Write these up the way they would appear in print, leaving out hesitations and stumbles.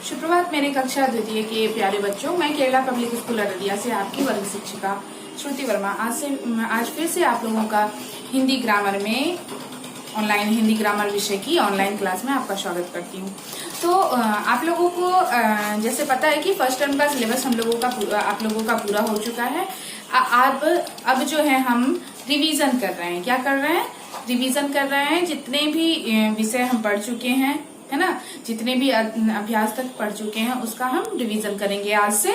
सुप्रभात मेरे कक्षा द्वितीय के प्यारे बच्चों। मैं केरला पब्लिक स्कूल अररिया से आपकी वर्ग शिक्षिका श्रुति वर्मा आज फिर से आप लोगों का हिंदी ग्रामर में ऑनलाइन हिंदी ग्रामर विषय की ऑनलाइन क्लास में आपका स्वागत करती हूँ। तो आप लोगों को जैसे पता है कि फर्स्ट टर्म का सिलेबस आप लोगों का पूरा हो चुका है। अब जो है हम रिवीजन कर रहे हैं। क्या कर रहे हैं? रिवीजन कर रहे हैं। जितने भी विषय हम पढ़ चुके हैं, है ना, जितने भी अभ्यास तक पढ़ चुके हैं उसका हम रिवीजन करेंगे। आज से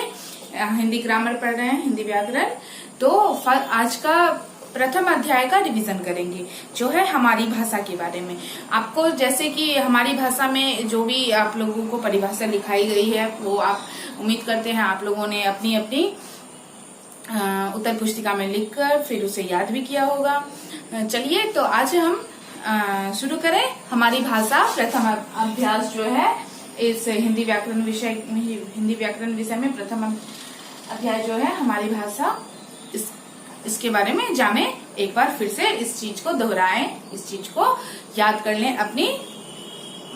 हिंदी ग्रामर पढ़ रहे हैं, हिंदी व्याकरण, तो आज का प्रथम अध्याय का रिवीजन करेंगे जो है हमारी भाषा के बारे में। आपको जैसे कि हमारी भाषा में जो भी आप लोगों को परिभाषा लिखाई गई है वो आप उम्मीद करते हैं आप लोगों ने अपनी अपनी उत्तर पुस्तिका में लिखकर फिर उसे याद भी किया होगा। चलिए तो आज हम शुरू करें हमारी भाषा प्रथम अभ्यास जो है इस हिंदी व्याकरण विषय में प्रथम अध्याय जो है हमारी भाषा, इसके बारे में जाने। एक बार फिर से इस चीज को दोहराएं, इस चीज को याद कर लें, अपनी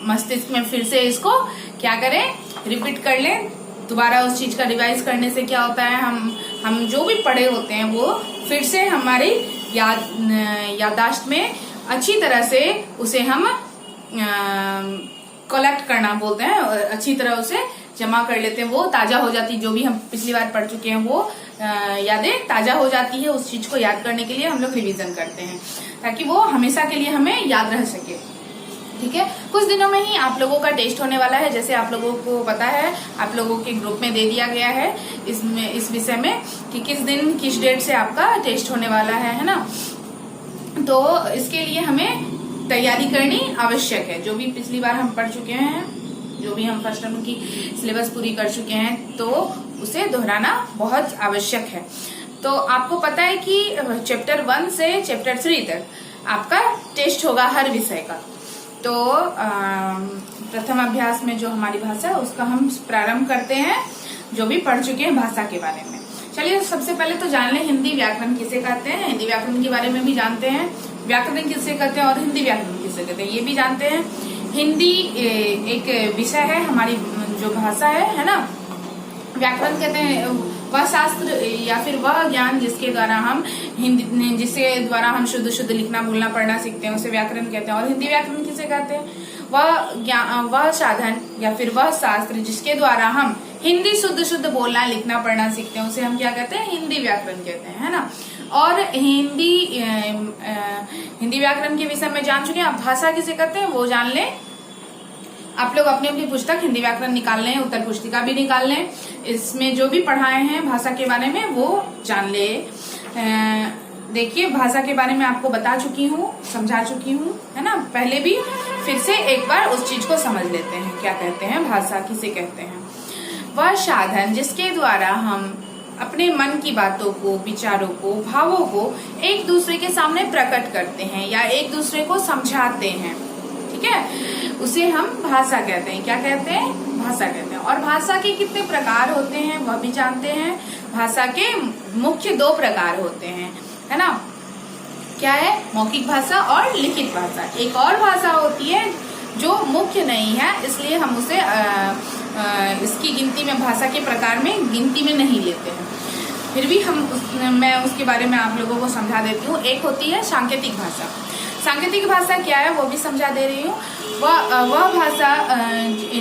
मस्तिष्क में फिर से इसको क्या करें, रिपीट कर लें। दोबारा उस चीज का रिवाइज करने से क्या होता है, हम जो भी पढ़े होते हैं वो फिर से हमारी याददाश्त में अच्छी तरह से उसे हम कलेक्ट करना बोलते हैं, अच्छी तरह उसे जमा कर लेते हैं। वो ताजा हो जाती, जो भी हम पिछली बार पढ़ चुके हैं वो यादें ताजा हो जाती है। उस चीज को याद करने के लिए हम लोग रिवीजन करते हैं ताकि वो हमेशा के लिए हमें याद रह सके। ठीक है, कुछ दिनों में ही आप लोगों का टेस्ट होने वाला है। जैसे आप लोगों को पता है, आप लोगों के ग्रुप में दे दिया गया है इस विषय में कि किस दिन किस डेट से आपका टेस्ट होने वाला है ना। तो इसके लिए हमें तैयारी करनी आवश्यक है। जो भी पिछली बार हम पढ़ चुके हैं, जो भी हम फर्स्ट टर्म की सिलेबस पूरी कर चुके हैं, तो उसे दोहराना बहुत आवश्यक है। तो आपको पता है कि चैप्टर 1 से चैप्टर 3 तक आपका टेस्ट होगा हर विषय का। तो प्रथम अभ्यास में जो हमारी भाषा है उसका हम प्रारंभ करते हैं, जो भी पढ़ चुके हैं भाषा के बारे में। चलिए सबसे पहले तो जान लें हिंदी व्याकरण किसे कहते हैं। हिंदी व्याकरण के बारे में भी जानते हैं, व्याकरण किसे कहते हैं और हिंदी व्याकरण किसे कहते हैं ये भी जानते हैं। हिंदी एक विषय है, हमारी जो भाषा है ना। व्याकरण कहते हैं वह शास्त्र या फिर वह ज्ञान जिसके द्वारा हम शुद्ध लिखना बोलना पढ़ना सीखते हैं, उसे व्याकरण कहते हैं। और हिंदी व्याकरण किसे कहते हैं? वह साधन या फिर वह शास्त्र जिसके द्वारा हम हिंदी शुद्ध बोलना लिखना पढ़ना सीखते हैं, उसे हम क्या कहते हैं? हिंदी व्याकरण कहते हैं, है ना। और हिंदी व्याकरण के विषय में जान चुके हैं। आप भाषा किसे कहते हैं वो जान लें। आप लोग अपनी अपनी पुस्तक हिंदी व्याकरण निकाल लें, उत्तर पुस्तिका भी निकाल लें। इसमें जो भी पढ़ाए हैं भाषा के बारे में वो जान ले। देखिए भाषा के बारे में आपको बता चुकी हूँ, समझा चुकी हूँ, है ना। पहले भी फिर से एक बार उस चीज को समझ लेते हैं। क्या कहते हैं, भाषा किसे कहते हैं? वह साधन जिसके द्वारा हम अपने मन की बातों को, विचारों को, भावों को एक दूसरे के सामने प्रकट करते हैं या एक दूसरे को समझाते हैं, ठीक है, उसे हम भाषा कहते हैं। क्या कहते हैं? भाषा कहते हैं। और भाषा के कितने प्रकार होते हैं वह भी जानते हैं। भाषा के मुख्य 2 प्रकार होते हैं, है ना। क्या है? मौखिक भाषा और लिखित भाषा। एक और भाषा होती है जो मुख्य नहीं है, इसलिए हम उसे इसकी गिनती में, भाषा के प्रकार में गिनती में नहीं लेते हैं। फिर भी मैं उसके बारे में आप लोगों को समझा देती हूँ। एक होती है सांकेतिक भाषा। सांकेतिक भाषा क्या है वो भी समझा दे रही हूँ। वह भाषा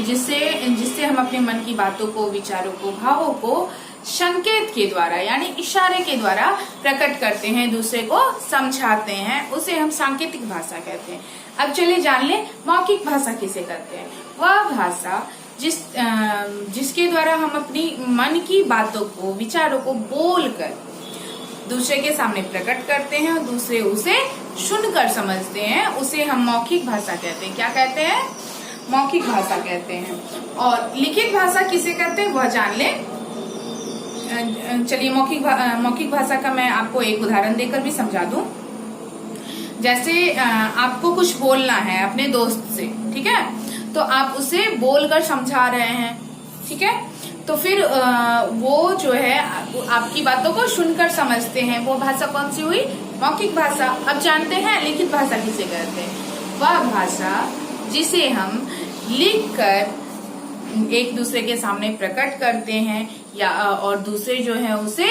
जिससे हम अपने मन की बातों को, विचारों को, भावों को संकेत के द्वारा यानी इशारे के द्वारा प्रकट करते हैं, दूसरे को समझाते हैं, उसे हम सांकेतिक भाषा कहते हैं। अब चलिए जान लें मौखिक भाषा किसे कहते हैं। वह भाषा जिसके द्वारा हम अपनी मन की बातों को, विचारों को बोलकर दूसरे के सामने प्रकट करते हैं और दूसरे उसे सुनकर समझते हैं, उसे हम मौखिक भाषा कहते हैं। क्या कहते हैं? मौखिक भाषा कहते हैं। और लिखित भाषा किसे कहते हैं वह जान लें। चलिए मौखिक भाषा का मैं आपको एक उदाहरण देकर भी समझा दूं। जैसे आपको कुछ बोलना है अपने दोस्त से, ठीक है, तो आप उसे बोलकर समझा रहे हैं, ठीक है, तो फिर वो जो है आपकी बातों को सुनकर समझते हैं। वो भाषा कौन सी हुई? मौखिक भाषा। अब जानते हैं लिखित भाषा किसे कहते हैं। वह भाषा जिसे हम लिखकर एक दूसरे के सामने प्रकट करते हैं या और दूसरे जो है उसे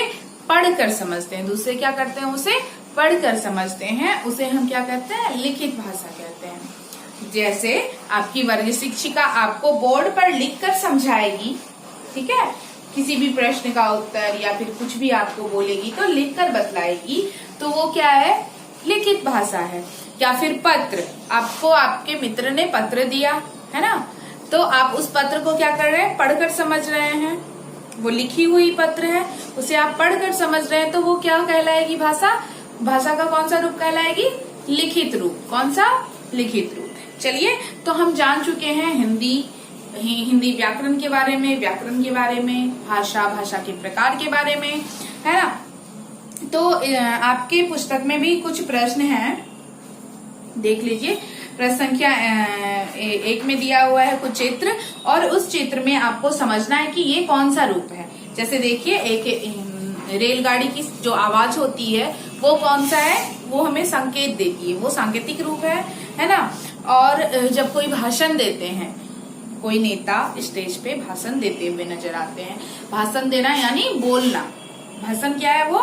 पढ़कर समझते हैं। दूसरे क्या करते हैं, उसे पढ़कर समझते हैं। उसे हम क्या कहते हैं, लिखित भाषा कहते हैं। जैसे आपकी वर्ग शिक्षिका आपको बोर्ड पर लिखकर समझाएगी, ठीक है, किसी भी प्रश्न का उत्तर या फिर कुछ भी आपको बोलेगी तो लिखकर बतलाएगी, तो वो क्या है, लिखित भाषा है। या फिर पत्र, आपको आपके मित्र ने पत्र दिया है ना, तो आप उस पत्र को क्या कर रहे हैं, पढ़कर समझ रहे हैं। वो लिखी हुई पत्र है, उसे आप पढ़कर समझ रहे हैं, तो वो क्या कहलाएगी, भाषा। भाषा का कौन सा रूप कहलाएगी, लिखित रूप। कौन सा, लिखित रूप। चलिए, तो हम जान चुके हैं हिंदी व्याकरण के बारे में, व्याकरण के बारे में, भाषा के प्रकार के बारे में, है ना। तो आपके पुस्तक में भी कुछ प्रश्न हैं, देख लीजिए। प्रश्न संख्या 1 में दिया हुआ है कुछ चित्र, और उस चित्र में आपको समझना है कि ये कौन सा रूप है। जैसे देखिए, एक रेलगाड़ी की जो आवाज होती है वो कौन सा है, वो हमें संकेत देती है, वो सांकेतिक रूप है ना। और जब कोई भाषण देते हैं, कोई नेता स्टेज पे भाषण देते हुए नजर आते हैं, भाषण देना यानी बोलना, भाषण क्या है, वो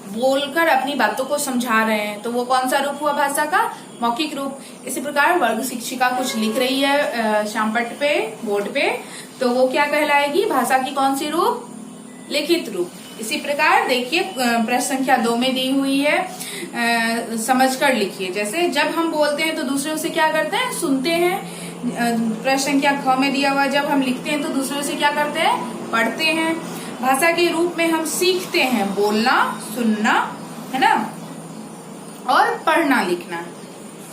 बोलकर अपनी बातों को समझा रहे हैं, तो वो कौन सा रूप हुआ, भाषा का मौखिक रूप। इसी प्रकार वर्ग शिक्षिका कुछ लिख रही है श्यामपट्ट पे, बोर्ड पे, तो वो क्या कहलाएगी, भाषा की कौन सी रूप, लिखित रूप। इसी प्रकार देखिए, प्रश्न संख्या 2 में दी हुई है, समझकर लिखिए। जैसे जब हम बोलते हैं तो दूसरे से क्या करते हैं, सुनते हैं। प्रश्न संख्या 6 में दिया हुआ, जब हम लिखते हैं तो दूसरे से क्या करते हैं, पढ़ते हैं। भाषा के रूप में हम सीखते हैं बोलना, सुनना, है ना, और पढ़ना लिखना,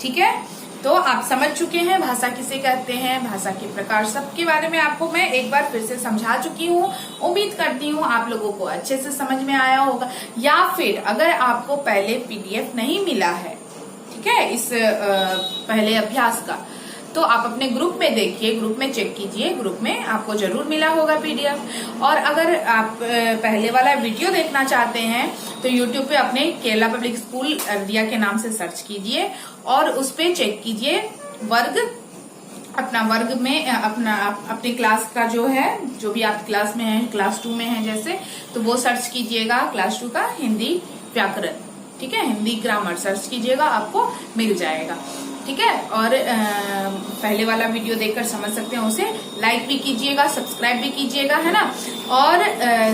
ठीक है। तो आप समझ चुके हैं भाषा किसे कहते हैं, भाषा के प्रकार सबके बारे में आपको मैं एक बार फिर से समझा चुकी हूँ। उम्मीद करती हूँ आप लोगों को अच्छे से समझ में आया होगा। या फिर अगर आपको पहले PDF नहीं मिला है, ठीक है, इस पहले अभ्यास का, तो आप अपने ग्रुप में देखिए, ग्रुप में चेक कीजिए, ग्रुप में आपको जरूर मिला होगा PDF। और अगर आप पहले वाला वीडियो देखना चाहते हैं तो YouTube पे अपने केरला पब्लिक स्कूल अररिया के नाम से सर्च कीजिए और उस पे चेक कीजिए वर्ग, अपना वर्ग में अपने क्लास का जो है, जो भी आप क्लास में है, क्लास 2 में है जैसे, तो वो सर्च कीजिएगा, क्लास 2 का हिंदी व्याकरण, ठीक है, हिंदी ग्रामर सर्च कीजिएगा, आपको मिल जाएगा, ठीक है। और पहले वाला वीडियो देखकर समझ सकते हैं, उसे लाइक भी कीजिएगा, सब्सक्राइब भी कीजिएगा, है ना। और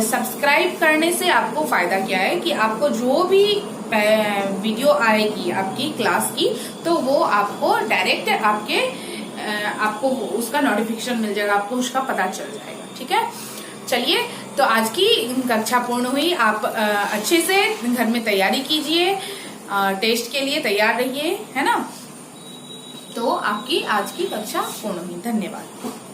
सब्सक्राइब करने से आपको फायदा क्या है कि आपको जो भी वीडियो आएगी आपकी क्लास की, तो वो आपको डायरेक्ट आपको उसका नोटिफिकेशन मिल जाएगा, आपको उसका पता चल जाएगा, ठीक है। चलिए, तो आज की कक्षा पूर्ण हुई। आप अच्छे से घर में तैयारी कीजिए, टेस्ट के लिए तैयार रहिए, है ना। तो आपकी आज की कक्षा पूर्ण हुई। धन्यवाद।